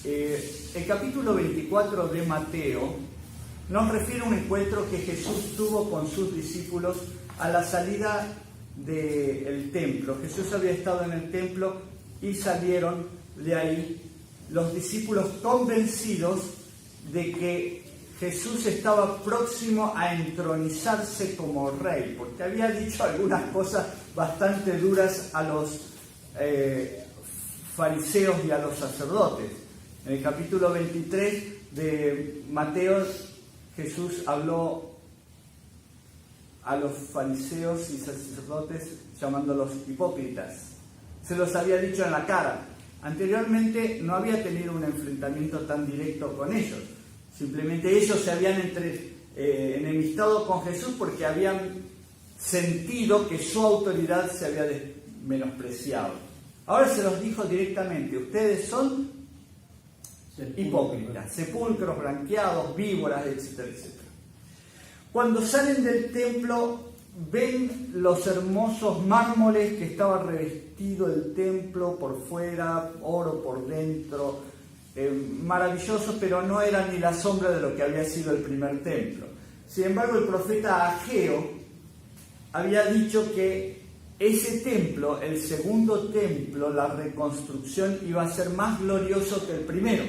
El capítulo 24 de Mateo nos refiere a un encuentro que Jesús tuvo con sus discípulos a la salida del templo. Jesús había estado en el templo y salieron de ahí los discípulos convencidos de que Jesús estaba próximo a entronizarse como rey, porque había dicho algunas cosas bastante duras a los fariseos y a los sacerdotes. En el capítulo 23 de Mateo, Jesús habló a los fariseos y sacerdotes llamándolos hipócritas. Se los había dicho en la cara. Anteriormente no había tenido un enfrentamiento tan directo con ellos. Simplemente ellos se habían enemistado con Jesús porque habían sentido que su autoridad se había menospreciado. Ahora se los dijo directamente: ustedes son hipócritas, sepulcros blanqueados, víboras, etcétera, etcétera. Cuando salen del templo, ven los hermosos mármoles que estaba revestido el templo por fuera, oro por dentro, maravilloso, pero no era ni la sombra de lo que había sido el primer templo. Sin embargo, el profeta Ageo había dicho que ese templo, el segundo templo, la reconstrucción, iba a ser más glorioso que el primero.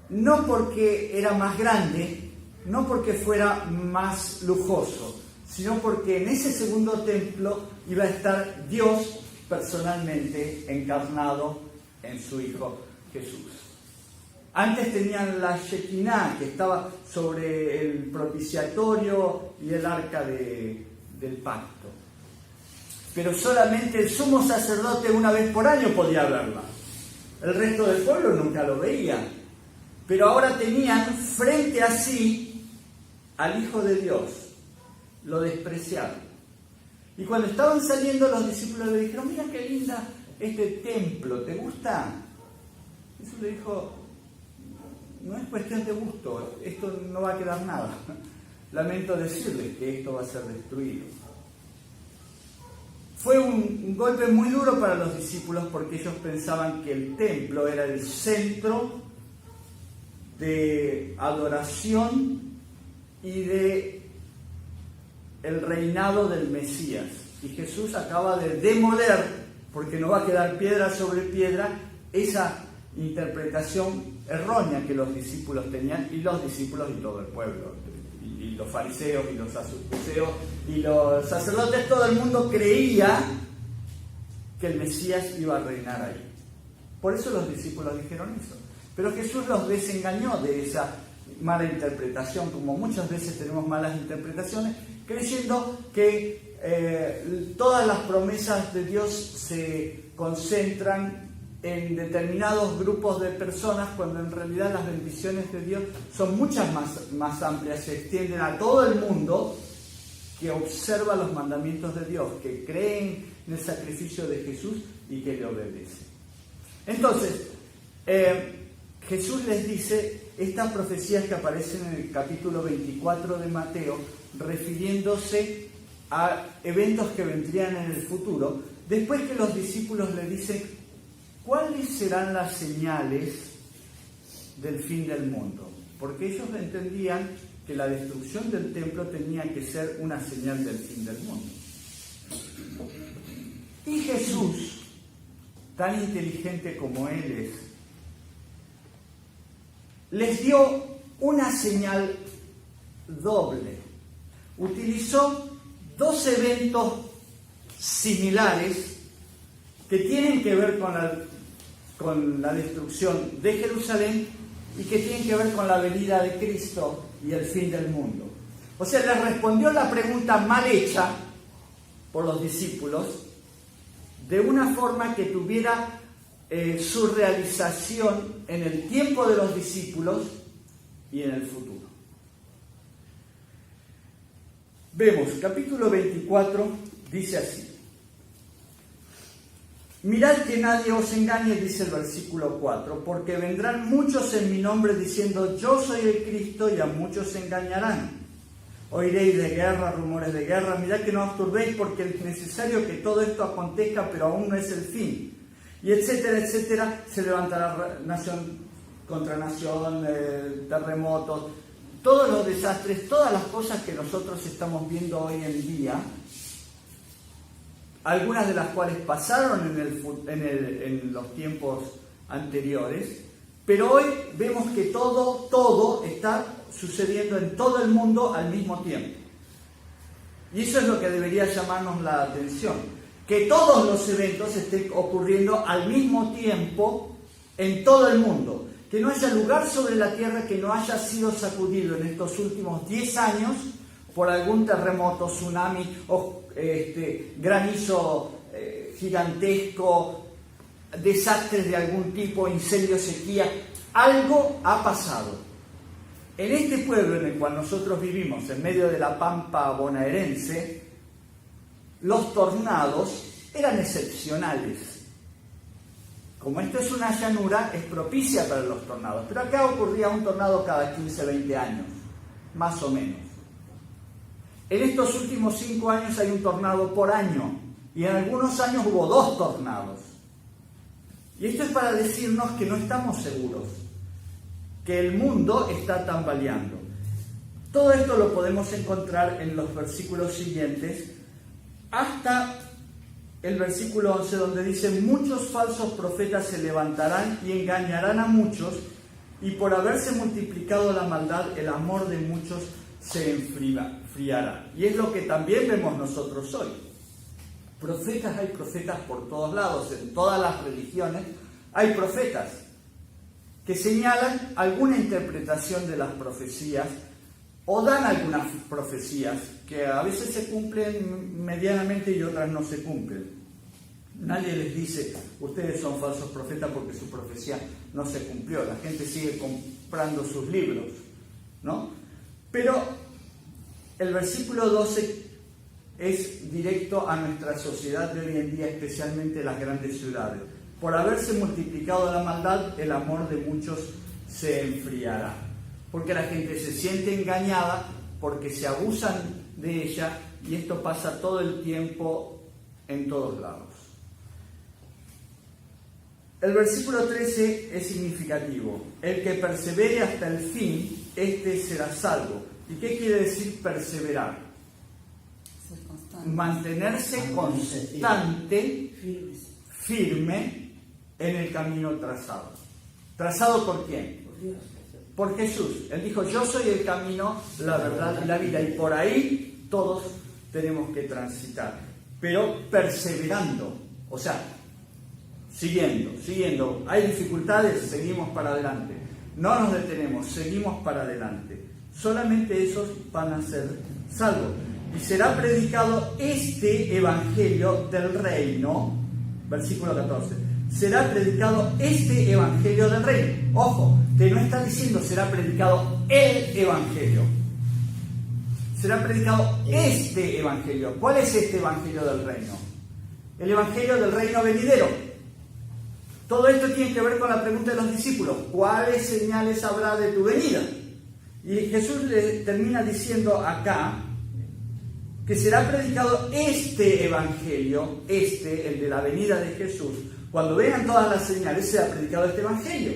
No porque era más grande, no porque fuera más lujoso, sino porque en ese segundo templo iba a estar Dios personalmente encarnado en su Hijo Jesús. Antes tenían la Shekinah, que estaba sobre el propiciatorio y el arca del pacto. Pero solamente el sumo sacerdote una vez por año podía verla. El resto del pueblo nunca lo veía. Pero ahora tenían frente a sí al Hijo de Dios. Lo despreciaron. Y cuando estaban saliendo, los discípulos le dijeron: mira qué linda este templo, ¿te gusta? Jesús le dijo: no es cuestión de gusto, esto no va a quedar nada. Lamento decirles que esto va a ser destruido. Fue un golpe muy duro para los discípulos, porque ellos pensaban que el templo era el centro de adoración y de el reinado del Mesías. Y Jesús acaba de demoler, porque no va a quedar piedra sobre piedra, esa interpretación errónea que los discípulos tenían, y los discípulos y todo el pueblo, y los fariseos y los saduceos y los sacerdotes. Todo el mundo creía que el Mesías iba a reinar ahí. Por eso los discípulos dijeron eso. Pero Jesús los desengañó de esa mala interpretación, como muchas veces tenemos malas interpretaciones, creyendo que todas las promesas de Dios se concentran en determinados grupos de personas, cuando en realidad las bendiciones de Dios son muchas más amplias, se extienden a todo el mundo que observa los mandamientos de Dios, que creen en el sacrificio de Jesús y que le obedecen. Entonces, Jesús les dice estas profecías que aparecen en el capítulo 24 de Mateo, refiriéndose a eventos que vendrían en el futuro, después que los discípulos le dicen: ¿cuáles serán las señales del fin del mundo? Porque ellos entendían que la destrucción del templo tenía que ser una señal del fin del mundo. Y Jesús, tan inteligente como Él es, les dio una señal doble. Utilizó dos eventos similares que tienen que ver con la destrucción de Jerusalén y que tienen que ver con la venida de Cristo y el fin del mundo. O sea, les respondió la pregunta mal hecha por los discípulos de una forma que tuviera su realización en el tiempo de los discípulos y en el futuro. Vemos, capítulo 24 dice así: mirad que nadie os engañe, dice el versículo 4, porque vendrán muchos en mi nombre diciendo: yo soy el Cristo, y a muchos se engañarán. Oiréis de guerra, rumores de guerra. Mirad que no os turbéis, porque es necesario que todo esto acontezca, pero aún no es el fin. y etcétera, etcétera, se levantará nación contra nación, terremotos, todos los desastres, todas las cosas que nosotros estamos viendo hoy en día, algunas de las cuales pasaron en los tiempos anteriores, pero hoy vemos que todo está sucediendo en todo el mundo al mismo tiempo. Y eso es lo que debería llamarnos la atención, que todos los eventos estén ocurriendo al mismo tiempo en todo el mundo, que no haya lugar sobre la tierra que no haya sido sacudido en estos últimos 10 años por algún terremoto, tsunami o granizo gigantesco, desastres de algún tipo, incendio, sequía. Algo ha pasado. En este pueblo en el cual nosotros vivimos, en medio de la pampa bonaerense, los tornados eran excepcionales. Como esto es una llanura, es propicia para los tornados. Pero acá ocurría un tornado cada 15, 20 años, más o menos. En estos últimos 5 años hay un tornado por año. Y en algunos años hubo 2 tornados. Y esto es para decirnos que no estamos seguros, que el mundo está tambaleando. Todo esto lo podemos encontrar en los versículos siguientes, hasta el versículo 11, donde dice: muchos falsos profetas se levantarán y engañarán a muchos, y por haberse multiplicado la maldad, el amor de muchos se enfriará. Y es lo que también vemos nosotros hoy. Profetas, hay profetas por todos lados, en todas las religiones hay profetas que señalan alguna interpretación de las profecías o dan algunas profecías que a veces se cumplen medianamente y otras no se cumplen. Nadie les dice: ustedes son falsos profetas porque su profecía no se cumplió. La gente sigue comprando sus libros, ¿no? Pero el versículo 12 es directo a nuestra sociedad de hoy en día, especialmente las grandes ciudades. Por haberse multiplicado la maldad, el amor de muchos se enfriará. Porque la gente se siente engañada, porque se abusan de ella, y esto pasa todo el tiempo en todos lados. El versículo 13 es significativo. El que persevere hasta el fin, este será salvo. ¿Y qué quiere decir perseverar? Mantenerse constante, firme en el camino trazado. ¿Trazado por quién? Por Jesús. Él dijo: yo soy el camino, la verdad y la vida, y por ahí todos tenemos que transitar, pero perseverando, o sea, siguiendo. Hay dificultades, seguimos para adelante. No nos detenemos, seguimos para adelante. Solamente esos van a ser salvos. Y será predicado este evangelio del reino, versículo 14. Será predicado este evangelio del reino. Ojo, que no está diciendo será predicado el evangelio. Será predicado este evangelio. ¿Cuál es este evangelio del reino? El evangelio del reino venidero. Todo esto tiene que ver con la pregunta de los discípulos: ¿cuáles señales habrá de tu venida? Y Jesús le termina diciendo acá que será predicado este evangelio, el de la venida de Jesús. Cuando vengan todas las señales, será predicado este evangelio.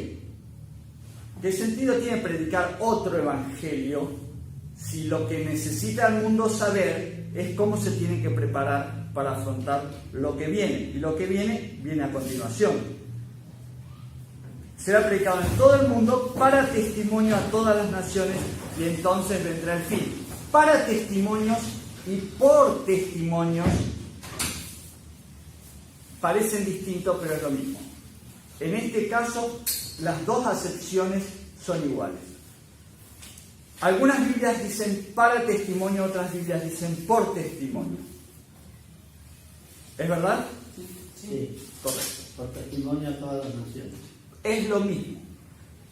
¿Qué sentido tiene predicar otro evangelio si lo que necesita el mundo saber es cómo se tiene que preparar para afrontar lo que viene? Y lo que viene a continuación. Será predicado en todo el mundo para testimonio a todas las naciones, y entonces vendrá el fin. Para testimonios y por testimonios parecen distintos, pero es lo mismo. En este caso, las dos acepciones son iguales. Algunas Biblias dicen para testimonio, otras Biblias dicen por testimonio. ¿Es verdad? Sí. Correcto. Por testimonio a todas las naciones. Es lo mismo,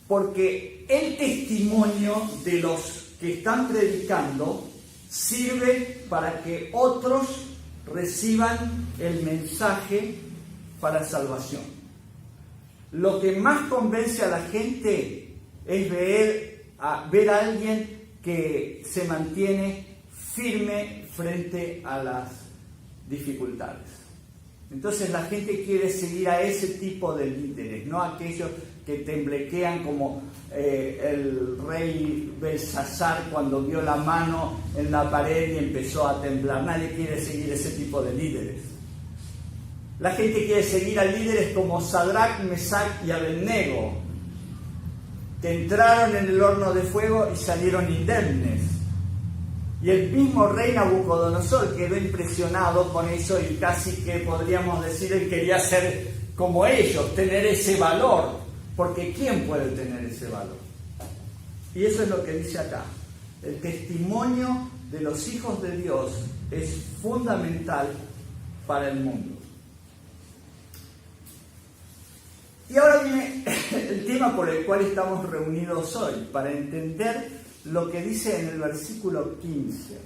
porque el testimonio de los que están predicando sirve para que otros reciban el mensaje para salvación. Lo que más convence a la gente es ver a alguien que se mantiene firme frente a las dificultades. Entonces la gente quiere seguir a ese tipo de líderes, no a aquellos que temblequean como el rey Belsasar cuando vio la mano en la pared y empezó a temblar. Nadie quiere seguir ese tipo de líderes. La gente quiere seguir a líderes como Sadrach, Mesach y Abednego, que entraron en el horno de fuego y salieron indemnes. Y el mismo rey Nabucodonosor quedó impresionado con eso y casi que podríamos decir él quería ser como ellos, tener ese valor, porque ¿quién puede tener ese valor? Y eso es lo que dice acá. El testimonio de los hijos de Dios es fundamental para el mundo. Y ahora viene el tema por el cual estamos reunidos hoy, para entender lo que dice en el versículo 15.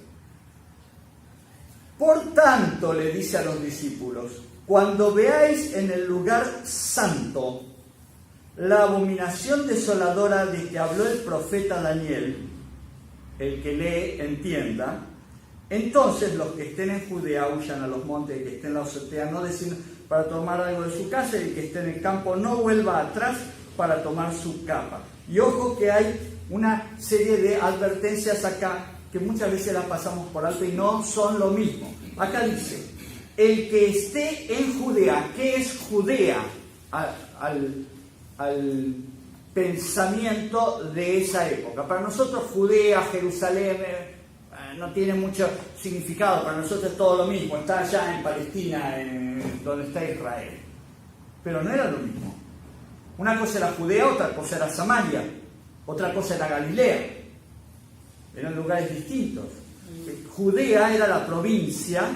Por tanto, le dice a los discípulos, cuando veáis en el lugar santo la abominación desoladora de que habló el profeta Daniel, el que lee entienda, entonces los que estén en Judea huyan a los montes, el que esté en la azotea no descienda para tomar algo de su casa, y el que esté en el campo no vuelva atrás para tomar su capa. Y ojo que hay una serie de advertencias acá que muchas veces las pasamos por alto y no son lo mismo. Acá dice, el que esté en Judea. ¿Qué es Judea? Al pensamiento de esa época. Para nosotros Judea, Jerusalén, no tiene mucho significado. Para nosotros es todo lo mismo. Está allá en Palestina, donde está Israel. Pero no era lo mismo. Una cosa era Judea, otra cosa era Samaria. Otra cosa era Galilea. Eran lugares distintos. Judea era la provincia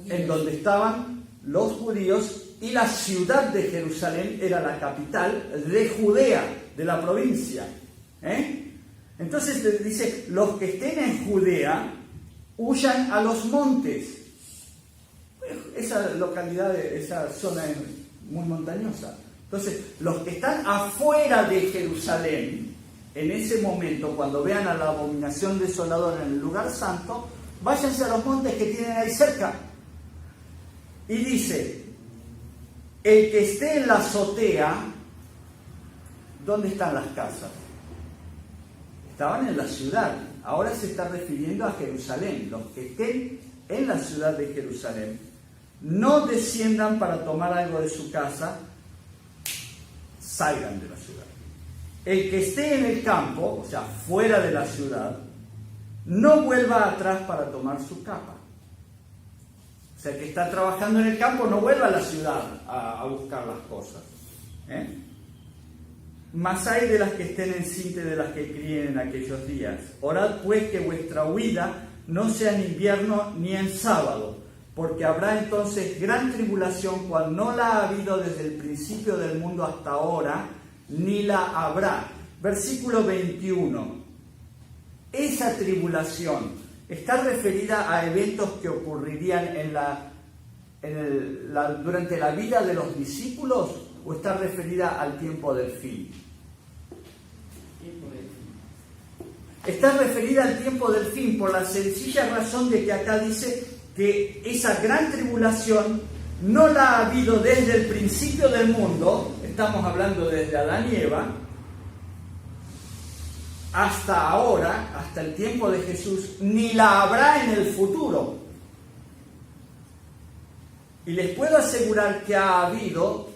en donde estaban los judíos, y la ciudad de Jerusalén era la capital de Judea, de la provincia. Entonces le dice, los que estén en Judea huyan a los montes. Esa localidad, esa zona es muy montañosa. Entonces, los que están afuera de Jerusalén, en ese momento, cuando vean a la abominación desoladora en el lugar santo, váyanse a los montes que tienen ahí cerca. Y dice, el que esté en la azotea, ¿dónde están las casas? Estaban en la ciudad. Ahora se está refiriendo a Jerusalén. Los que estén en la ciudad de Jerusalén, no desciendan para tomar algo de su casa, salgan de la ciudad. El que esté en el campo, o sea, fuera de la ciudad, no vuelva atrás para tomar su capa. O sea, el que está trabajando en el campo no vuelva a la ciudad a buscar las cosas. Mas hay de las que estén encintas y de las que críen en aquellos días. Orad pues que vuestra huida no sea en invierno ni en sábado, porque habrá entonces gran tribulación, cual no la ha habido desde el principio del mundo hasta ahora, ni la habrá. Versículo 21. Esa tribulación está referida a eventos que ocurrirían durante la vida de los discípulos, o está referida al tiempo del fin. Está referida al tiempo del fin, por la sencilla razón de que acá dice que esa gran tribulación no la ha habido desde el principio del mundo, estamos hablando desde Adán y Eva, hasta ahora, hasta el tiempo de Jesús, ni la habrá en el futuro. Y les puedo asegurar que ha habido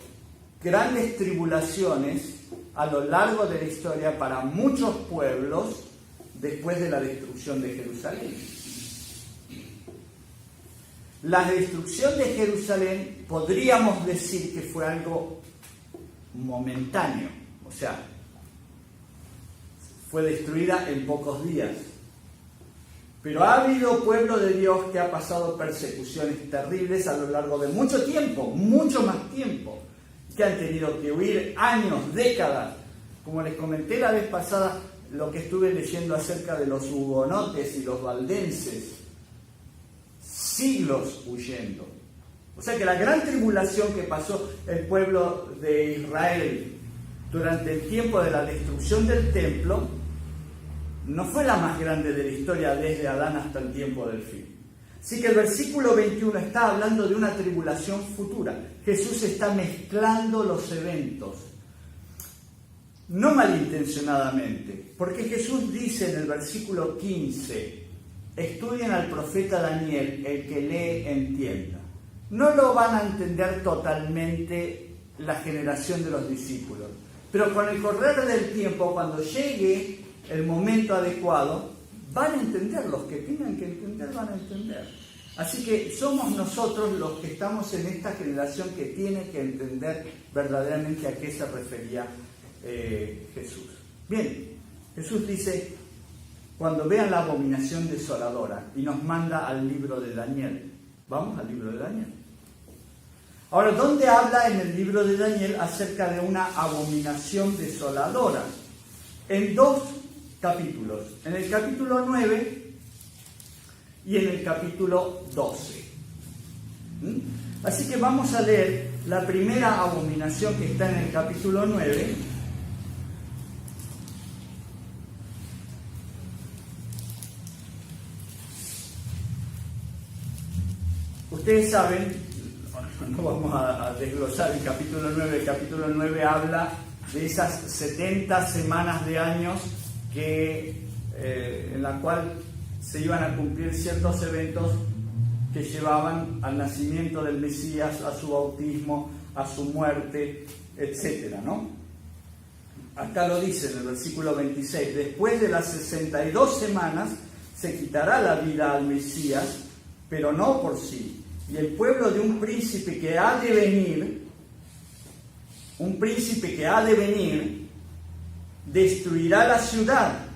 grandes tribulaciones a lo largo de la historia para muchos pueblos después de la destrucción de Jerusalén. La destrucción de Jerusalén podríamos decir que fue algo momentáneo, o sea, fue destruida en pocos días. Pero ha habido pueblo de Dios que ha pasado persecuciones terribles a lo largo de mucho tiempo, mucho más tiempo, que han tenido que huir años, décadas. Como les comenté la vez pasada, lo que estuve leyendo acerca de los hugonotes y los valdenses, siglos huyendo. O sea que la gran tribulación que pasó el pueblo de Israel durante el tiempo de la destrucción del templo no fue la más grande de la historia desde Adán hasta el tiempo del fin. Así que el versículo 21 está hablando de una tribulación futura. Jesús está mezclando los eventos, no malintencionadamente, porque Jesús dice en el versículo 15, estudien al profeta Daniel, el que lee entienda. No lo van a entender totalmente la generación de los discípulos, pero con el correr del tiempo, cuando llegue el momento adecuado, van a entender. Los que tengan que entender van a entender. Así que somos nosotros los que estamos en esta generación que tiene que entender verdaderamente a qué se refería Jesús. Bien, Jesús dice, cuando vean la abominación desoladora, y nos manda al libro de Daniel. Vamos al libro de Daniel. Ahora, ¿dónde habla en el libro de Daniel acerca de una abominación desoladora? En 2 capítulos, en el capítulo 9 y en el capítulo 12. Así que vamos a leer la primera abominación que está en el capítulo 9. Ustedes saben, no vamos a desglosar el capítulo 9. El capítulo 9 habla de esas 70 semanas de años en la cual se iban a cumplir ciertos eventos que llevaban al nacimiento del Mesías, a su bautismo, a su muerte, etcétera, ¿no? Acá lo dice en el versículo 26, después de las 62 semanas se quitará la vida al Mesías, pero no por sí, y el pueblo de un príncipe que ha de venir, destruirá la ciudad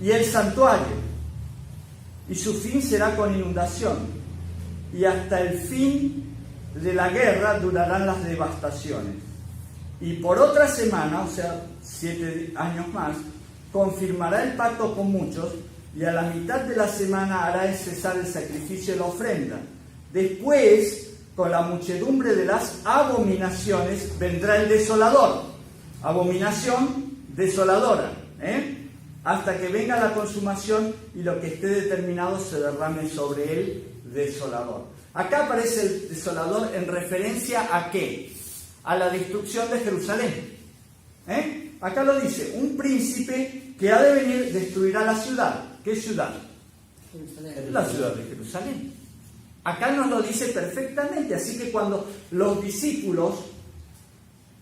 y el santuario, y su fin será con inundación, y hasta el fin de la guerra durarán las devastaciones. Y por otra semana, o sea, 7 años más, confirmará el pacto con muchos, y a la mitad de la semana hará cesar el sacrificio y la ofrenda. Después, con la muchedumbre de las abominaciones, vendrá el desolador. Abominación desoladora, hasta que venga la consumación y lo que esté determinado se derrame sobre el desolador. Acá aparece el desolador en referencia a ¿qué? A la destrucción de Jerusalén. Acá lo dice, un príncipe que ha de venir destruirá la ciudad. ¿Qué ciudad? Jerusalén. La ciudad de Jerusalén. Acá nos lo dice perfectamente, así que cuando los discípulos,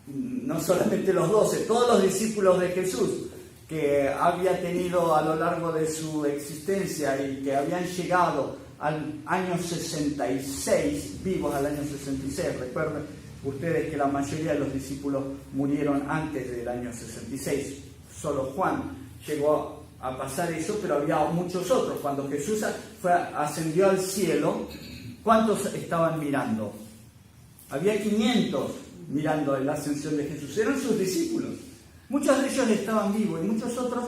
no solamente los 12, todos los discípulos de Jesús, que había tenido a lo largo de su existencia y que habían llegado al año 66, vivos al año 66, recuerden ustedes que la mayoría de los discípulos murieron antes del año 66, solo Juan llegó a pasar eso, pero había muchos otros. Cuando Jesús ascendió al cielo, ¿cuántos estaban mirando? Había 500 mirando la ascensión de Jesús, eran sus discípulos. Muchos de ellos estaban vivos y muchos otros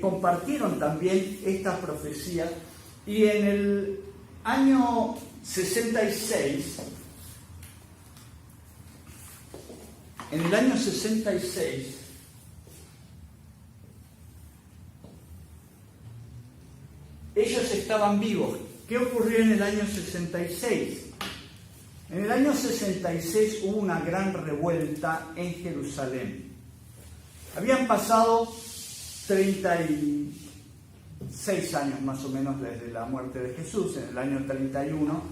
compartieron también esta profecía. Y en el año 66, ellos estaban vivos. ¿Qué ocurrió en el año 66? En el año 66 hubo una gran revuelta en Jerusalén. Habían pasado 36 años más o menos desde la muerte de Jesús, en el año 31,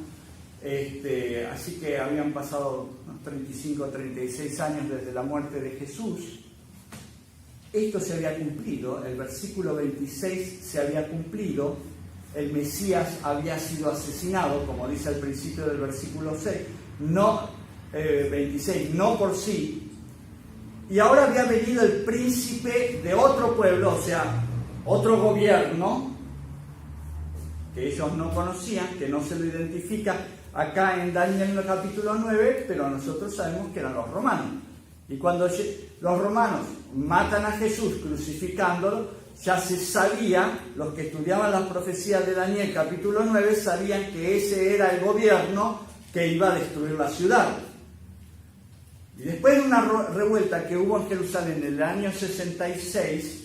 así que habían pasado unos 35 o 36 años desde la muerte de Jesús. Esto se había cumplido, el versículo 26 se había cumplido, el Mesías había sido asesinado, como dice al principio del versículo 26, no por sí. Y ahora había venido el príncipe de otro pueblo, o sea, otro gobierno, que ellos no conocían, que no se lo identifica acá en Daniel en el capítulo 9, pero nosotros sabemos que eran los romanos. Y cuando los romanos matan a Jesús crucificándolo, ya se sabía, los que estudiaban las profecías de Daniel capítulo 9, sabían que ese era el gobierno que iba a destruir la ciudad. Y después de una revuelta que hubo en Jerusalén en el año 66,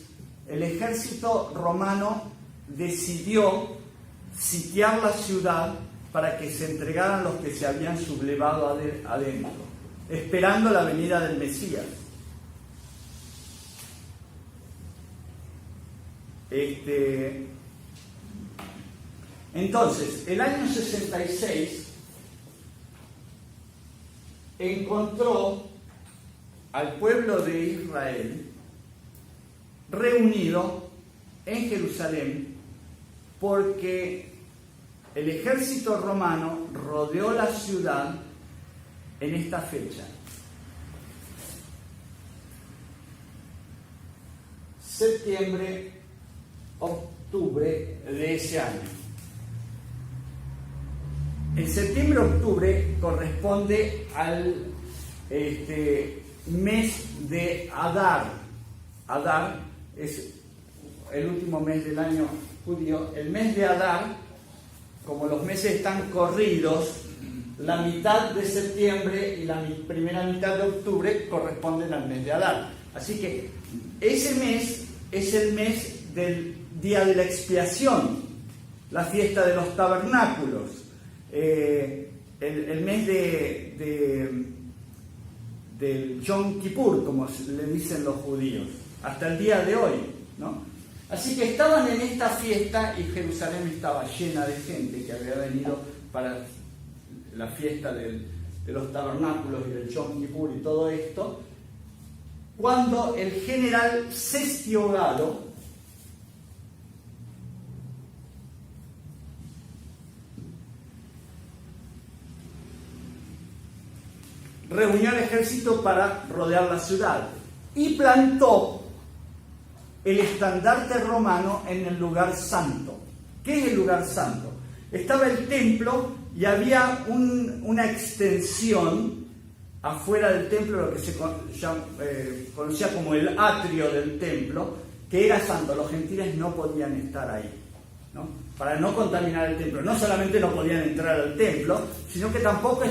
el ejército romano decidió sitiar la ciudad para que se entregaran los que se habían sublevado adentro, esperando la venida del Mesías. Entonces, el año 66 encontró al pueblo de Israel reunido en Jerusalén porque el ejército romano rodeó la ciudad en esta fecha. Septiembre, octubre de ese año. El septiembre-octubre corresponde al mes de Adar. Adar es el último mes del año judío. El mes de Adar, como los meses están corridos, la mitad de septiembre y la primera mitad de octubre corresponden al mes de Adar. Así que ese mes es el mes del día de la expiación, la fiesta de los tabernáculos, el mes del Yom Kippur, como le dicen los judíos, hasta el día de hoy, ¿no? Así que estaban en esta fiesta y Jerusalén estaba llena de gente que había venido para la fiesta de los tabernáculos y del Yom Kippur y todo esto, cuando el general Cestio Galo reunió al ejército para rodear la ciudad y plantó el estandarte romano en el lugar santo. ¿Qué es el lugar santo? Estaba el templo y había una extensión afuera del templo, lo que se conocía como el atrio del templo, que era santo. Los gentiles no podían estar ahí, ¿no? Para no contaminar el templo. No solamente no podían entrar al templo, sino que tampoco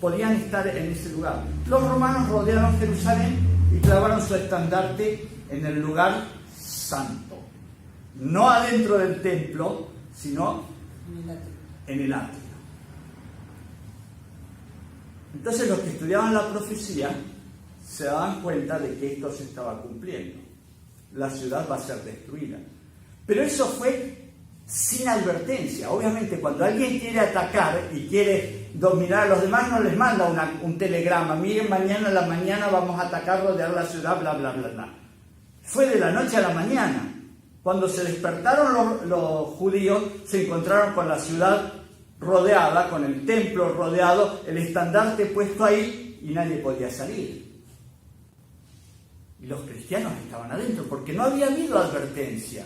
podían estar en ese lugar. Los romanos rodearon Jerusalén y clavaron su estandarte en el lugar santo. No adentro del templo, sino en el atrio. Entonces los que estudiaban la profecía se daban cuenta de que esto se estaba cumpliendo. La ciudad va a ser destruida. Pero eso fue sin advertencia. Obviamente cuando alguien quiere atacar y quiere dominar a los demás, no les manda un telegrama: miren, mañana a la mañana vamos a atacar, rodear la ciudad, bla, bla, bla, bla. Fue de la noche a la mañana. Cuando se despertaron los judíos, se encontraron con la ciudad rodeada, con el templo rodeado, el estandarte puesto ahí y nadie podía salir. Y los cristianos estaban adentro porque no había habido advertencia.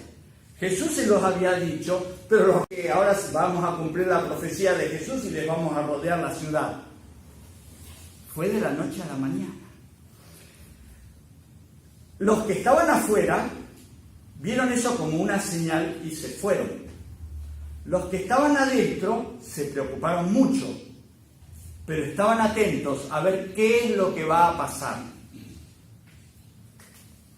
Jesús se los había dicho, pero los que ahora vamos a cumplir la profecía de Jesús y les vamos a rodear la ciudad. Fue de la noche a la mañana. Los que estaban afuera vieron eso como una señal y se fueron. Los que estaban adentro se preocuparon mucho, pero estaban atentos a ver qué es lo que va a pasar.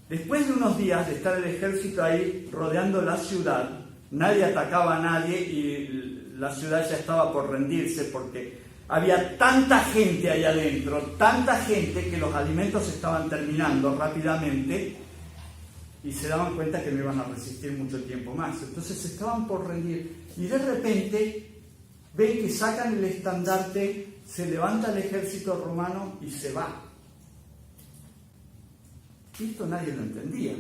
Después de unos días de estar el ejército ahí rodeando la ciudad, nadie atacaba a nadie y la ciudad ya estaba por rendirse porque había tanta gente ahí adentro, tanta gente que los alimentos estaban terminando rápidamente y se daban cuenta que no iban a resistir mucho tiempo más. Entonces se estaban por rendir y de repente ven que sacan el estandarte, se levanta el ejército romano y se va. Esto nadie lo entendía.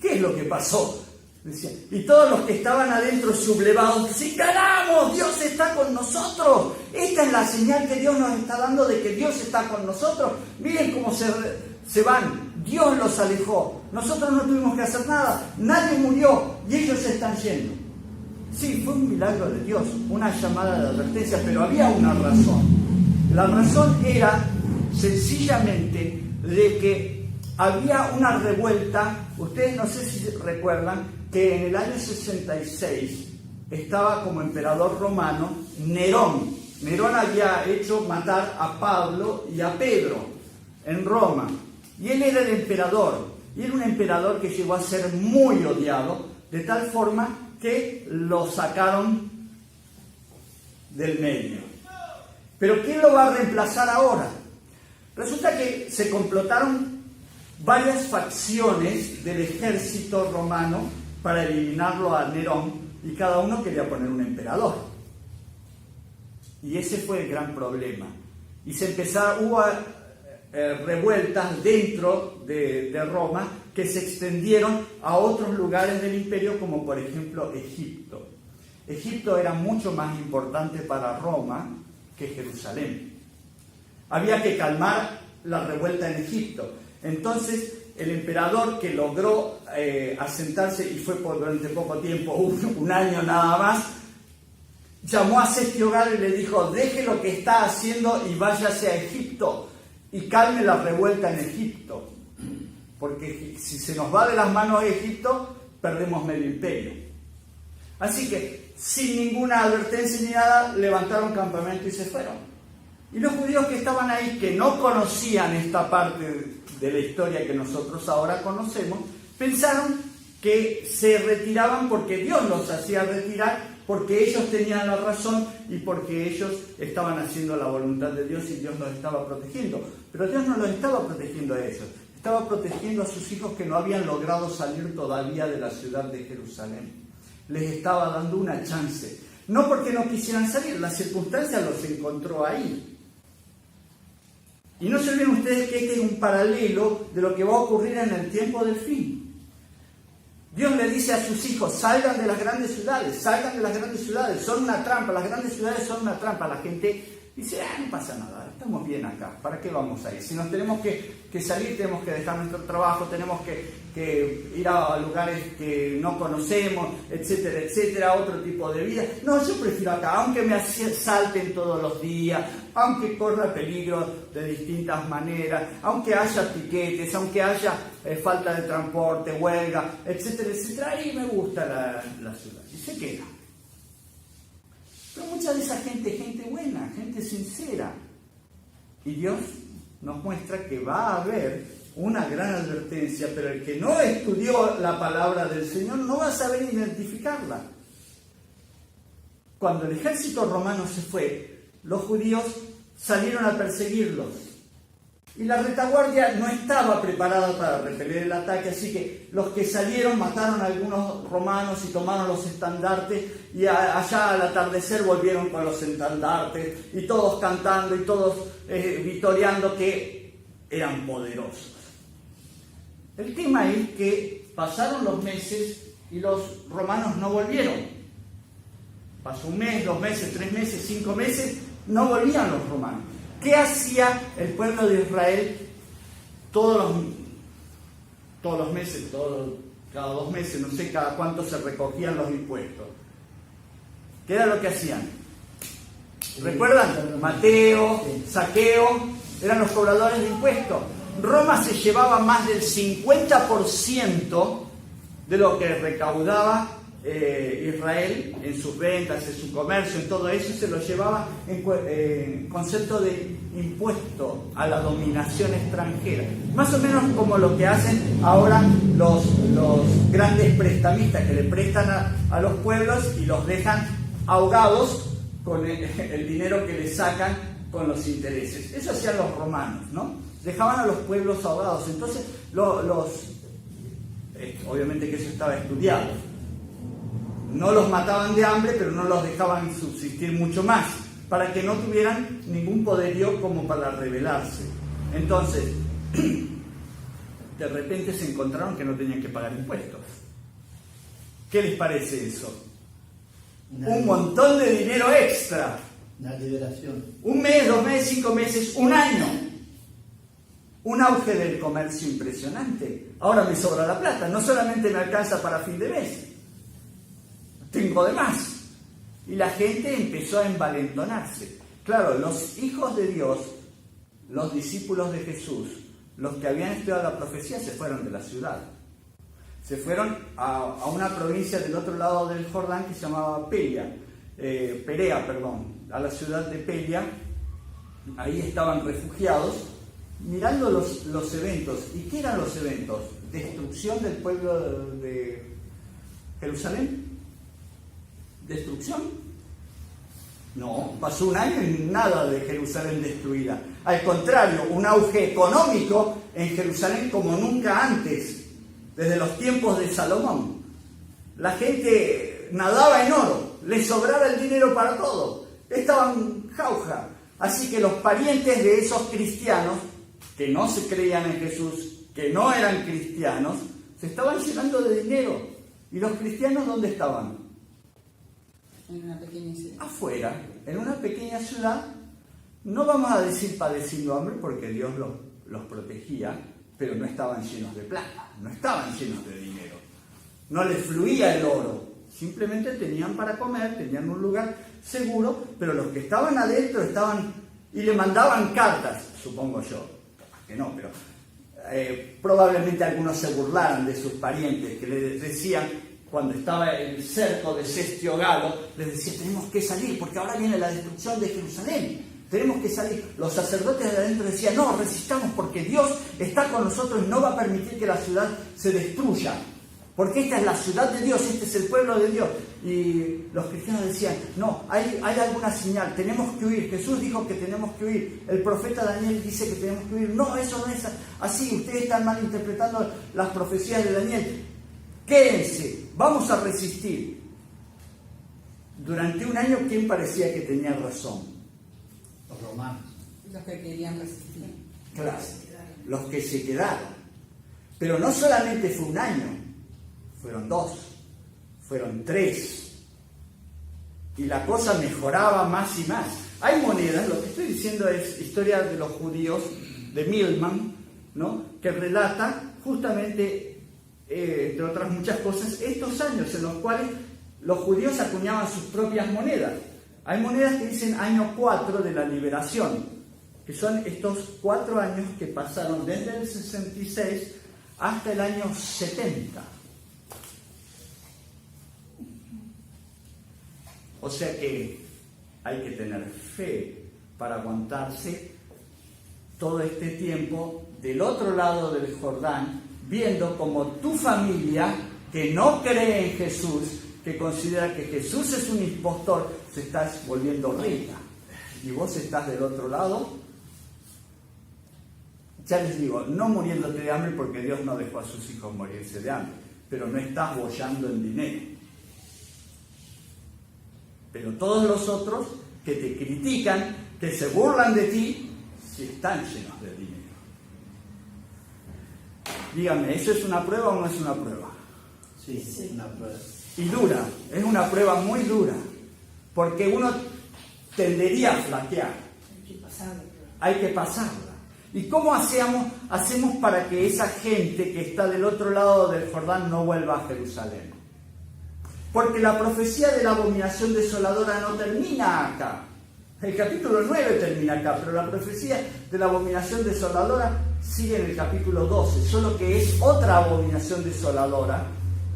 ¿Qué es lo que pasó? Decían, y todos los que estaban adentro sublevados, ¡sí, ganamos! ¡Dios está con nosotros! Esta es la señal que Dios nos está dando de que Dios está con nosotros. Miren cómo se van. Dios los alejó. Nosotros no tuvimos que hacer nada. Nadie murió y ellos se están yendo. Sí, fue un milagro de Dios, una llamada de advertencia, pero había una razón. La razón era sencillamente de que había una revuelta. Ustedes no sé si recuerdan que en el año 66 estaba como emperador romano Nerón. Nerón había hecho matar a Pablo y a Pedro en Roma. Y él era el emperador. Y era un emperador que llegó a ser muy odiado, de tal forma que lo sacaron del medio. Pero ¿quién lo va a reemplazar ahora? Resulta que se complotaron varias facciones del ejército romano para eliminarlo a Nerón, y cada uno quería poner un emperador. Y ese fue el gran problema. Y hubo revueltas dentro de Roma que se extendieron a otros lugares del imperio, como por ejemplo Egipto. Egipto era mucho más importante para Roma que Jerusalén. Había que calmar la revuelta en Egipto. Entonces el emperador, que logró asentarse, y fue durante poco tiempo, un año nada más, llamó a Sestio Galo y le dijo: deje lo que está haciendo y váyase a Egipto y calme la revuelta en Egipto, porque si se nos va de las manos Egipto, perdemos medio imperio. Así que, sin ninguna advertencia ni nada, levantaron campamento y se fueron. Y los judíos que estaban ahí, que no conocían esta parte de la historia que nosotros ahora conocemos, pensaron que se retiraban porque Dios los hacía retirar, porque ellos tenían la razón y porque ellos estaban haciendo la voluntad de Dios y Dios los estaba protegiendo. Pero Dios no los estaba protegiendo a ellos, estaba protegiendo a sus hijos que no habían logrado salir todavía de la ciudad de Jerusalén. Les estaba dando una chance, no porque no quisieran salir, la circunstancia los encontró ahí. Y no se olviden ustedes que este es un paralelo de lo que va a ocurrir en el tiempo del fin. Dios le dice a sus hijos: salgan de las grandes ciudades, salgan de las grandes ciudades, son una trampa, las grandes ciudades son una trampa. La gente dice: no pasa nada, estamos bien acá, ¿para qué vamos a ir? Si nos tenemos que salir, tenemos que dejar nuestro trabajo, tenemos que ir a lugares que no conocemos, etcétera, etcétera, otro tipo de vida. No, yo prefiero acá, aunque me asalten todos los días, aunque corra peligro de distintas maneras, aunque haya piquetes, aunque haya falta de transporte, huelga, etcétera, etcétera. Ahí me gusta la ciudad. Y se queda. Pero mucha de esa gente es gente buena, gente sincera. Y Dios nos muestra que va a haber una gran advertencia, pero el que no estudió la palabra del Señor no va a saber identificarla. Cuando el ejército romano se fue, los judíos salieron a perseguirlos. Y la retaguardia no estaba preparada para repeler el ataque, así que los que salieron mataron a algunos romanos y tomaron los estandartes, y allá al atardecer volvieron con los estandartes, y todos cantando y todos vitoreando que eran poderosos. El tema es que pasaron los meses y los romanos no volvieron. Pasó un mes, 2 meses, 3 meses, 5 meses, no volvían los romanos. ¿Qué hacía el pueblo de Israel todos los meses, cada 2 meses, no sé cada cuánto se recogían los impuestos? ¿Qué era lo que hacían? ¿Recuerdan? Mateo, Zaqueo, eran los cobradores de impuestos. Roma se llevaba más del 50% de lo que recaudaba Israel en sus ventas, en su comercio, en todo eso, se lo llevaba en concepto de impuesto a la dominación extranjera. Más o menos como lo que hacen ahora los grandes prestamistas, que le prestan a los pueblos y los dejan ahogados con el dinero que le sacan con los intereses. Eso hacían los romanos, ¿no? Dejaban a los pueblos ahogados. Entonces, obviamente que eso estaba estudiado. No los mataban de hambre, pero no los dejaban subsistir mucho más, para que no tuvieran ningún poderío como para rebelarse. Entonces, de repente se encontraron que no tenían que pagar impuestos. ¿Qué les parece eso? Un montón de dinero extra. La liberación. 1 mes, 2 meses, 5 meses, 1 año. Un auge del comercio impresionante. Ahora me sobra la plata, no solamente me alcanza para fin de mes, tengo de más. Y la gente empezó a envalentonarse. Claro, los hijos de Dios, los discípulos de Jesús, los que habían estudiado la profecía, se fueron de la ciudad. Se fueron a una provincia del otro lado del Jordán que se llamaba Perea, a la ciudad de Perea. Ahí estaban refugiados, mirando los eventos. ¿Y qué eran los eventos? Destrucción del pueblo de Jerusalén. destrucción? No, pasó un año y nada de Jerusalén destruida. Al contrario, un auge económico en Jerusalén como nunca antes, desde los tiempos de Salomón. La gente nadaba en oro, les sobraba el dinero para todo, estaban jauja. Así que los parientes de esos cristianos, que no se creían en Jesús, que no eran cristianos, se estaban llenando de dinero. ¿Y los cristianos dónde estaban? En una pequeña ciudad. Afuera, en una pequeña ciudad. No vamos a decir padeciendo hambre porque Dios los protegía, pero no estaban llenos de plata, no estaban llenos de dinero. No les fluía el oro, simplemente tenían para comer, tenían un lugar seguro, pero los que estaban adentro estaban y le mandaban cartas, supongo yo, que no, pero probablemente algunos se burlaran de sus parientes, que les decían, cuando estaba el cerco de Cestio Galo, les decía, tenemos que salir porque ahora viene la destrucción de Jerusalén, tenemos que salir. Los sacerdotes de adentro decían, no, resistamos porque Dios está con nosotros y no va a permitir que la ciudad se destruya, porque esta es la ciudad de Dios, este es el pueblo de Dios. Y los cristianos decían, no, hay alguna señal, tenemos que huir. Jesús dijo que tenemos que huir. El profeta Daniel dice que tenemos que huir. No, eso no es así, ustedes están malinterpretando las profecías de Daniel. Quédense, vamos a resistir. Durante un año, ¿quién parecía que tenía razón? Los romanos. Los que querían resistir. Claro, los que se quedaron. Pero no solamente fue un año, fueron 2, fueron 3. Y la cosa mejoraba más y más. Hay monedas, lo que estoy diciendo es historia de los judíos, de Milman, ¿no? Que relata justamente, entre otras muchas cosas, estos años en los cuales los judíos acuñaban sus propias monedas. Hay monedas que dicen año 4 de la liberación, que son estos 4 años que pasaron desde el 66 hasta el año 70. O sea que hay que tener fe para aguantarse todo este tiempo del otro lado del Jordán, viendo como tu familia, que no cree en Jesús, que considera que Jesús es un impostor, se está volviendo rica. Y vos estás del otro lado, ya les digo, no muriéndote de hambre porque Dios no dejó a sus hijos morirse de hambre, pero no estás boyando en dinero. Pero todos los otros que te critican, que se burlan de ti, sí están llenos de dinero. Dígame, ¿eso es una prueba o no es una prueba? Sí, sí, una prueba. Y dura, es una prueba muy dura, porque uno tendería a flaquear. Hay que pasarla. ¿Y cómo hacemos para que esa gente que está del otro lado del Jordán no vuelva a Jerusalén? Porque la profecía de la abominación desoladora no termina acá. El capítulo 9 termina acá, pero la profecía de la abominación desoladora sigue en el capítulo 12, solo que es otra abominación desoladora,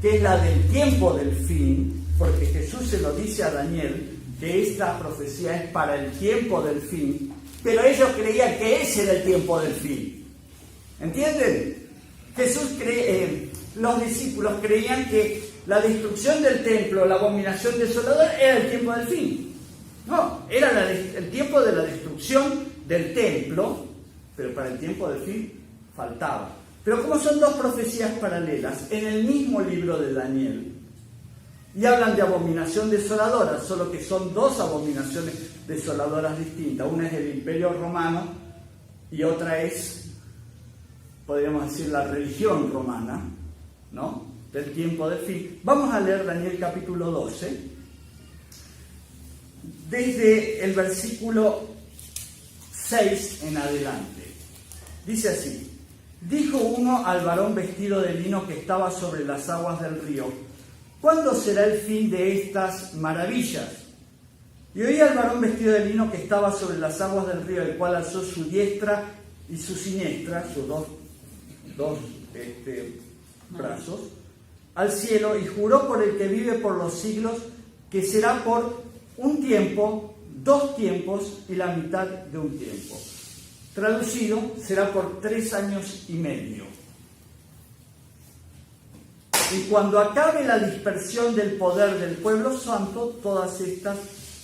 que es la del tiempo del fin, porque Jesús se lo dice a Daniel, que esta profecía es para el tiempo del fin, pero ellos creían que ese era el tiempo del fin. ¿Entienden? Los discípulos creían que la destrucción del templo, la abominación desoladora, era el tiempo del fin. No, era el tiempo de la destrucción del templo, pero para el tiempo del fin faltaba. Pero como son dos profecías paralelas en el mismo libro de Daniel, y hablan de abominación desoladora, solo que son dos abominaciones desoladoras distintas. Una es el Imperio Romano y otra es, podríamos decir, la religión romana, ¿no? Del tiempo del fin. Vamos a leer Daniel capítulo 12, desde el versículo 6 en adelante. Dice así: dijo uno al varón vestido de lino que estaba sobre las aguas del río: ¿cuándo será el fin de estas maravillas? Y oí al varón vestido de lino que estaba sobre las aguas del río, el cual alzó su diestra y su siniestra, sus dos brazos, al cielo, y juró por el que vive por los siglos, que será por un tiempo, 2 tiempos y la mitad de un tiempo. Traducido, será por 3 años y medio. y cuando acabe la dispersión del poder del pueblo santo, todas estas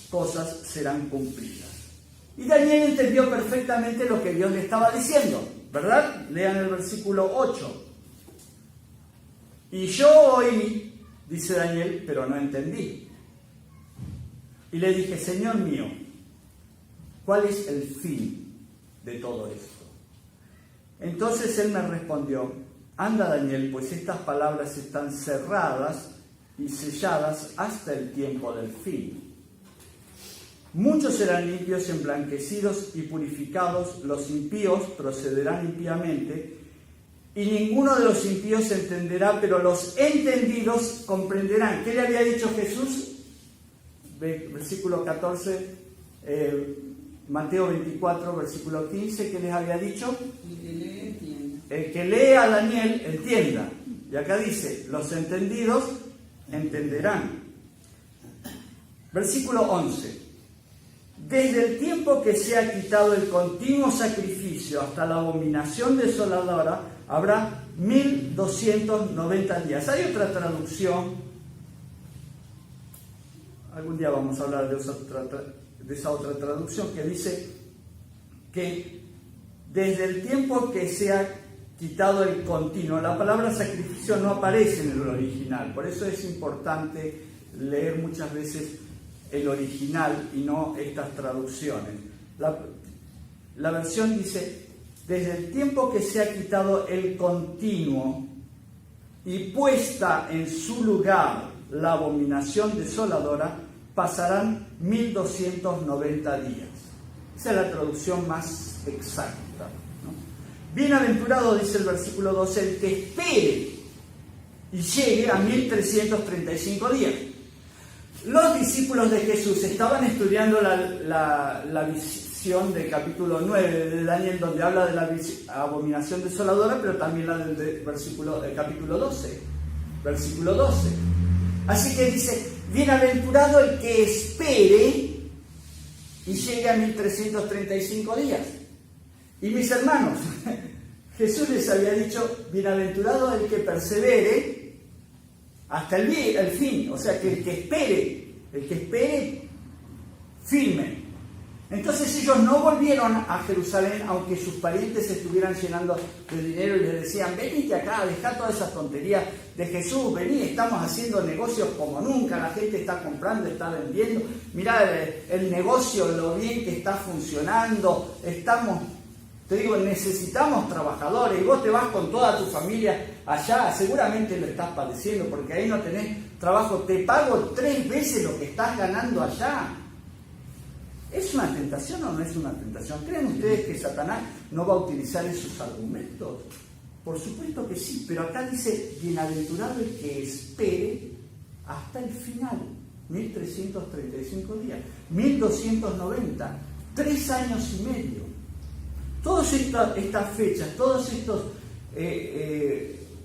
cosas serán cumplidas. Y Daniel entendió perfectamente lo que Dios le estaba diciendo, ¿verdad? Lean el versículo 8. Y yo oí, dice Daniel, pero no entendí. Y le dije, Señor mío, ¿cuál es el fin de todo esto? Entonces él me respondió, anda Daniel, pues estas palabras están cerradas y selladas hasta el tiempo del fin. Muchos serán limpios, emblanquecidos y purificados, los impíos procederán impíamente, y ninguno de los impíos entenderá, pero los entendidos comprenderán. ¿Qué le había dicho Jesús? Versículo 14, Mateo 24, versículo 15, ¿qué les había dicho? El que lee, entienda. El que lee a Daniel, entienda. Y acá dice, los entendidos entenderán. Versículo 11. Desde el tiempo que se ha quitado el continuo sacrificio hasta la abominación desoladora, habrá 1290 días. Hay otra traducción, algún día vamos a hablar de esa otra traducción, que dice que desde el tiempo que se ha quitado el continuo, la palabra sacrificio no aparece en el original, por eso es importante leer muchas veces el original y no estas traducciones. La versión dice, desde el tiempo que se ha quitado el continuo y puesta en su lugar la abominación desoladora, pasarán 1290 días. Esa es la traducción más exacta, ¿no? Bienaventurado, dice el versículo 12, el que espere y llegue a 1335 días. Los discípulos de Jesús estaban estudiando la visión del capítulo 9 de Daniel, donde habla de la abominación desoladora, pero también la del capítulo 12, versículo 12. Así que dice, bienaventurado el que espere y llegue a 1335 días. Y mis hermanos, Jesús les había dicho, bienaventurado el que persevere hasta el fin, o sea, que el que espere firme. Entonces ellos no volvieron a Jerusalén, aunque sus parientes se estuvieran llenando de dinero y les decían, venite acá, dejá todas esas tonterías de Jesús, vení, estamos haciendo negocios como nunca, la gente está comprando, está vendiendo, mirá el negocio, lo bien que está funcionando, te digo, necesitamos trabajadores, y vos te vas con toda tu familia allá, seguramente lo estás padeciendo, porque ahí no tenés trabajo, te pago 3 veces lo que estás ganando allá. ¿Es una tentación o no es una tentación? ¿Creen ustedes que Satanás no va a utilizar esos argumentos? Por supuesto que sí, pero acá dice, bienaventurado el que espere hasta el final, 1335 días, 1290, 3 años y medio. Todas estas fechas, todos estos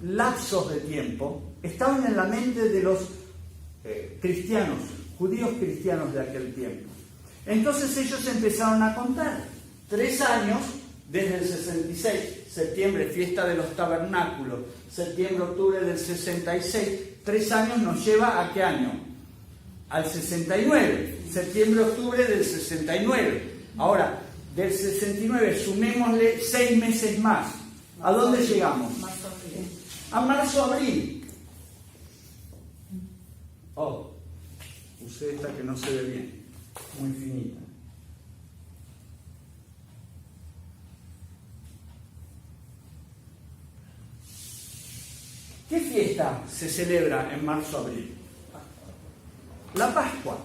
lapsos de tiempo estaban en la mente de los cristianos, judíos cristianos de aquel tiempo. Entonces ellos empezaron a contar 3 años desde el 66, septiembre, fiesta de los tabernáculos, septiembre, octubre del 66, 3 años nos lleva ¿a qué año? Al 69, septiembre, octubre del 69. Ahora, del 69 sumémosle 6 meses más. ¿A dónde llegamos? Marzo, abril. A marzo, abril. Oh, usé esta que no se ve bien, muy finita. ¿Qué fiesta se celebra en marzo, abril? La Pascua.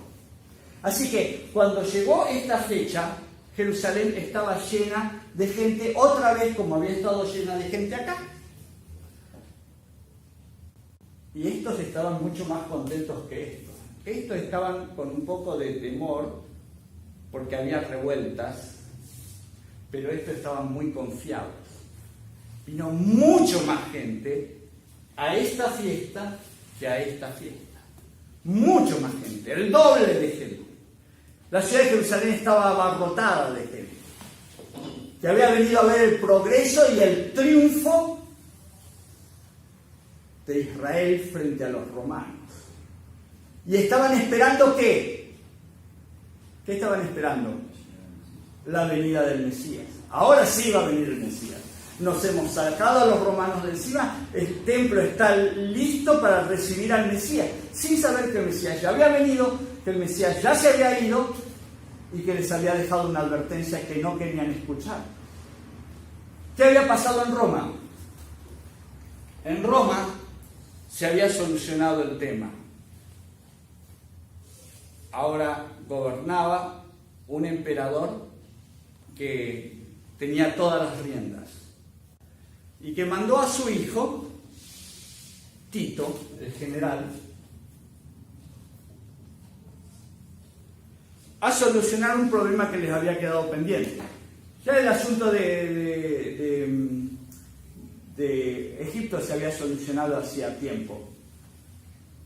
Así que cuando llegó esta fecha, Jerusalén estaba llena de gente, otra vez como había estado llena de gente acá. Y estos estaban mucho más contentos que estos. Estos estaban con un poco de temor porque había revueltas, pero estos estaban muy confiados. Vino mucho más gente a esta fiesta que a esta fiesta. Mucho más gente, el doble de gente. La ciudad de Jerusalén estaba abarrotada de gente que había venido a ver el progreso y el triunfo de Israel frente a los romanos. Y estaban esperando ¿qué? ¿Qué estaban esperando? La venida del Mesías. Ahora sí va a venir el Mesías. Nos hemos sacado a los romanos de encima, el templo está listo para recibir al Mesías, sin saber que el Mesías ya había venido, que el Mesías ya se había ido y que les había dejado una advertencia que no querían escuchar. ¿Qué había pasado en Roma? En Roma se había solucionado el tema. Ahora gobernaba un emperador que tenía todas las riendas y que mandó a su hijo, Tito, el general, a solucionar un problema que les había quedado pendiente. Ya el asunto de Egipto se había solucionado hacía tiempo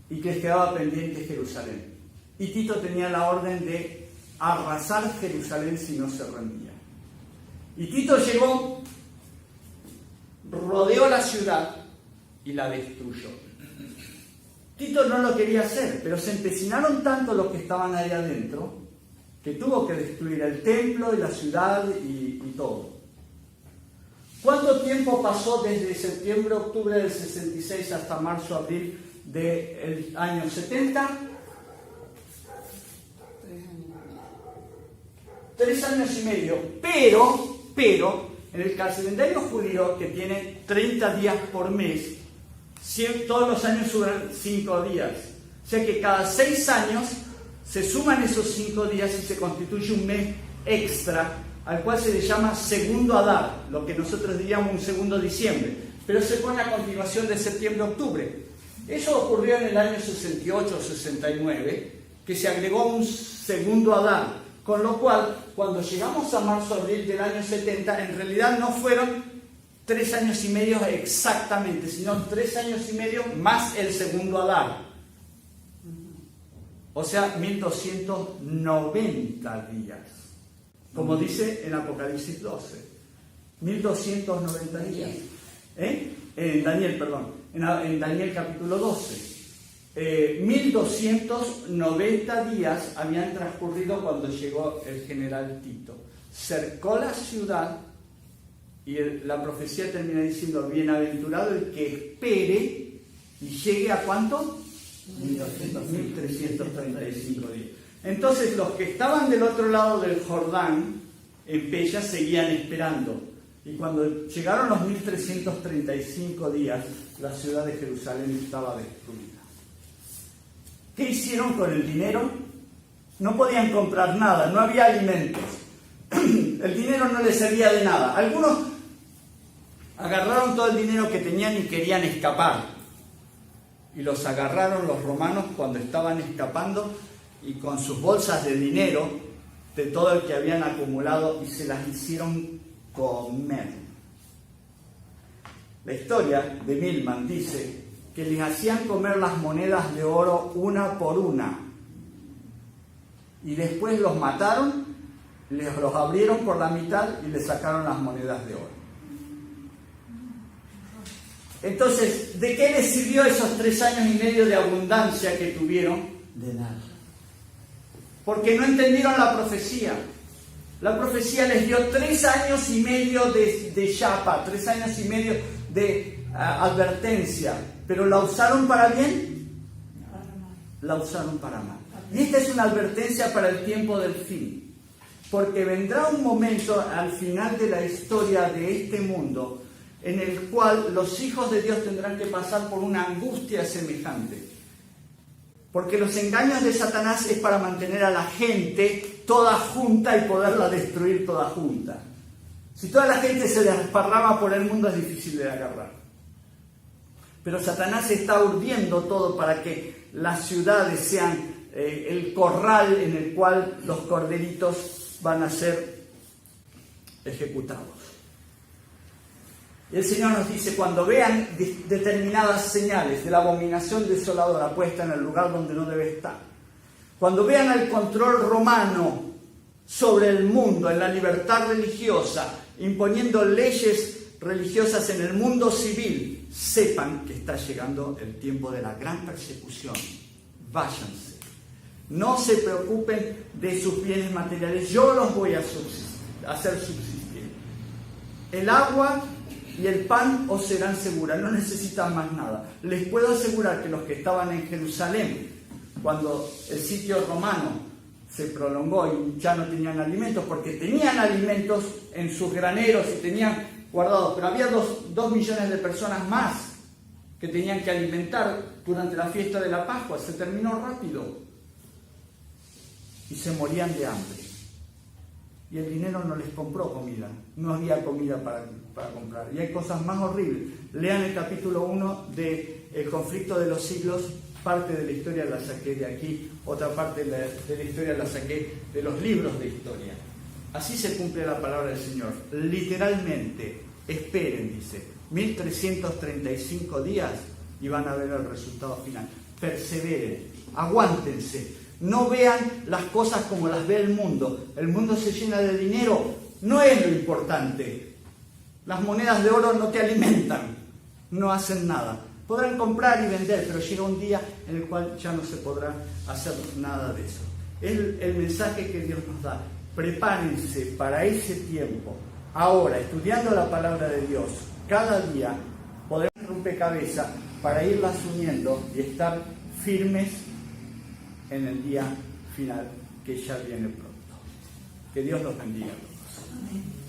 y que les quedaba pendiente Jerusalén. Y Tito tenía la orden de arrasar Jerusalén si no se rendía. Y Tito llegó, rodeó la ciudad y la destruyó. Tito no lo quería hacer, pero se empecinaron tanto los que estaban ahí adentro que tuvo que destruir el templo y la ciudad y todo. ¿Cuánto tiempo pasó desde septiembre, octubre del 66 hasta marzo, abril del año 70? 3 años y medio. Pero, en el calendario judío, que tiene 30 días por mes, todos los años suman 5 días. O sea que cada 6 años se suman esos 5 días y se constituye un mes extra, al cual se le llama segundo Adar, lo que nosotros diríamos un segundo diciembre, pero se pone a continuación de septiembre-octubre. Eso ocurrió en el año 68-69, que se agregó un segundo Adar, con lo cual, cuando llegamos a marzo-abril del año 70, en realidad no fueron 3 años y medio exactamente, sino 3 años y medio más el segundo Adar. O sea, 1290 días. Como dice en Apocalipsis 12. 1290 días. En Daniel capítulo 12. 1290 días habían transcurrido cuando llegó el general Tito. Cercó la ciudad y la profecía termina diciendo: bienaventurado el que espere y llegue a ¿cuánto? 1335 días. Entonces los que estaban del otro lado del Jordán, en Pella, seguían esperando. Y cuando llegaron los 1335 días, la ciudad de Jerusalén estaba destruida. ¿Qué hicieron con el dinero? No podían comprar nada, no había alimentos. El dinero no les servía de nada. Algunos agarraron todo el dinero que tenían y querían escapar. Y los agarraron los romanos cuando estaban escapando y con sus bolsas de dinero, de todo el que habían acumulado, y se las hicieron comer. La historia de Milman dice que les hacían comer las monedas de oro una por una. Y después los mataron, los abrieron por la mitad y les sacaron las monedas de oro. Entonces, ¿de qué les sirvió esos 3 años y medio de abundancia que tuvieron? De nada. Porque no entendieron la profecía. La profecía les dio 3 años y medio de chapa, 3 años y medio de advertencia. ¿Pero la usaron para bien? La usaron para mal. Y esta es una advertencia para el tiempo del fin. Porque vendrá un momento al final de la historia de este mundo en el cual los hijos de Dios tendrán que pasar por una angustia semejante. Porque los engaños de Satanás es para mantener a la gente toda junta y poderla destruir toda junta. Si toda la gente se desparrama por el mundo es difícil de agarrar. Pero Satanás está urdiendo todo para que las ciudades sean el corral en el cual los corderitos van a ser ejecutados. El Señor nos dice: cuando vean determinadas señales de la abominación desoladora puesta en el lugar donde no debe estar, cuando vean el control romano sobre el mundo, en la libertad religiosa, imponiendo leyes religiosas en el mundo civil sepan que está llegando el tiempo de la gran persecución. Váyanse. No se preocupen de sus bienes materiales. Yo los voy a hacer subsistir. El agua y el pan os serán seguras. No necesitan más nada. Les puedo asegurar que los que estaban en Jerusalén, cuando el sitio romano se prolongó y ya no tenían alimentos, porque tenían alimentos en sus graneros y tenían guardados, pero había 2 millones de personas más que tenían que alimentar durante la fiesta de la Pascua. Se terminó rápido y se morían de hambre. Y el dinero no les compró comida, no había comida para comprar. Y hay cosas más horribles. Lean el capítulo 1 de El conflicto de los siglos. Parte de la historia la saqué de aquí, otra parte de la historia la saqué de los libros de historia. Así se cumple la palabra del Señor. Literalmente, esperen, dice, 1335 días y van a ver el resultado final. Perseveren, aguántense, no vean las cosas como las ve el mundo. El mundo se llena de dinero, no es lo importante. Las monedas de oro no te alimentan, no hacen nada. Podrán comprar y vender, pero llega un día en el cual ya no se podrá hacer nada de eso. Es el mensaje que Dios nos da. Prepárense para ese tiempo. Ahora, estudiando la palabra de Dios, cada día podrán rompecabezas para irlas uniendo y estar firmes en el día final que ya viene pronto. Que Dios los bendiga a todos. Amén.